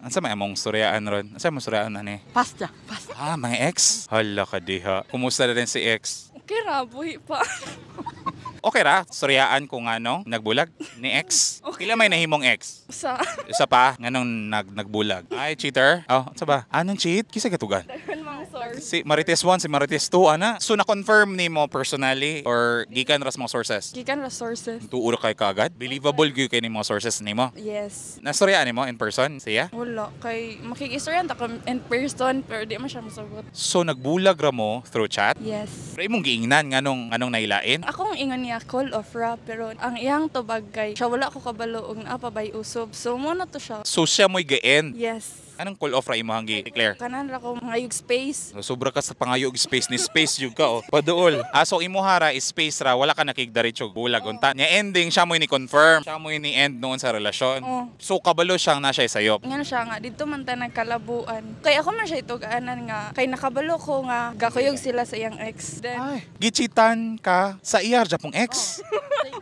Asa may among suryaan ron? Asa mo suryaan ani? Pasta. Pasta. Ah, mga ex. Hala ka diha. Kumusta na rin si ex? Okay ra, buhi pa. Okay ra, suryaan kung anong nagbulag ni ex. Pila may nahimong ex? Sa Isa pa, nganong nagbulag. Ay, cheater. Oh, sa ba? Anong cheat? Kisa katugan. dagan mang source. Si Marites 1, si Marites 2, ana. So, na-confirm ni mo personally or gikan ras mga sources? Gikan ra sources. Tuuro kay kagad? Believable gyud kay ni mga sources ni mo? Yes. Nastoryaan ni mo in person siya? Wala. Kay makikistoryan ta ko in person pero di man siya masagot. So, nagbulag ra mo through chat? Yes. Pero imong giingnan nganong nailain? Akong ingon niya call of ra pero ang iyang tubag kay siya wala ko kabalo og naa pa bay usob. So mo na to siya. So, siya mo'y gi-end. Yes. Anong call off ra imong gi-declare? Kanan ra ko ngayog space. So, sobra ka sa pangayog space ni space yun ka, oh. Paduol. So, imuhara is space ra, wala ka nakigdaritso bulag. Unta. Nya ending, siya mo ni confirm. Siya mo ni end noon sa relasyon. Oh. So, kabalo siyang na siya sayop. Ngano siya nga dito man ta nagkalabuan. Kay ako man siya itog-anan nga kay nakabalo ko nga gakuyog sila sa iyang ex. Then Ay, gichitan ka sa iyar Japong ex.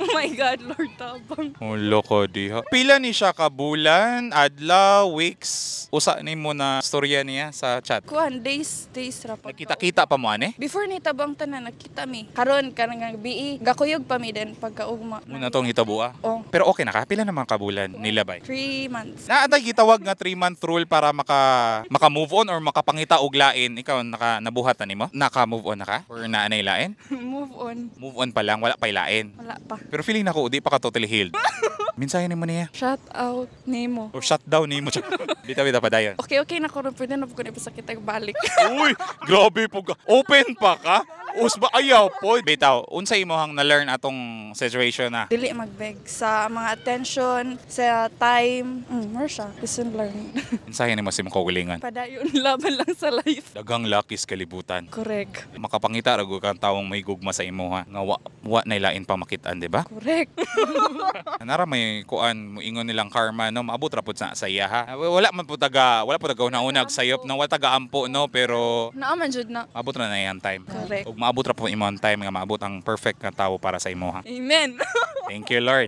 oh my god, Lord tabang. Ulo ko diha. Pila ni siya ka bulan, adlaw, weeks. Usa ni mo na storya niya sa chat. Kuan days ra pa. Nakita-kita pa mo ani? Before ni tabang tanan nakita mi. Karon kanang BE gakuyog pa mi den pagkaugma. Muna tong hitabua. Oh, Pero okay na ka, pila naman ka bulan nila bay? 3 months. Naatay gitawag nga 3-month rule para maka-move on or makapangita og lain. Ikaw nabuhat na nimo? Naka-move on na ka? Or naanay lain? Move on. Move on pa lang, wala pa lain. Wala pa. Pero feeling nako di pa ka totally healed. Minsahin nimo niya. Shout out nimo. Or shutdown nimo. Bita-bita pa dayon. Okay na ko pwede na po ko ipasakit ang balik. Uy, grabe po ka. Open pa ka? Usba ayaw po. Bitaw, unsay imong na-learn atong situation na? Dili magbeg sa mga attention, sa time. More siya. Lesson learned. Insahin nimo si mong kaugalingan. Padayon laban lang sa life. Dagang lakis kalibutan. Correct. Makapangita rago kang tawong may gugma sa imo ha. Nga wa na ilain pa makitaan, di ba? Correct. Nara may kuan mo ingon nilang karma no maabot ra pud sa iya ha. Wala po taga una-unag sayop no wala taga ampo no pero Naaman jud na. maabot na na iyang time. Correct. Ug maabot ra po imong time nga maabot ang perfect nga tawo para sa imo ha. Amen. Thank you Lord.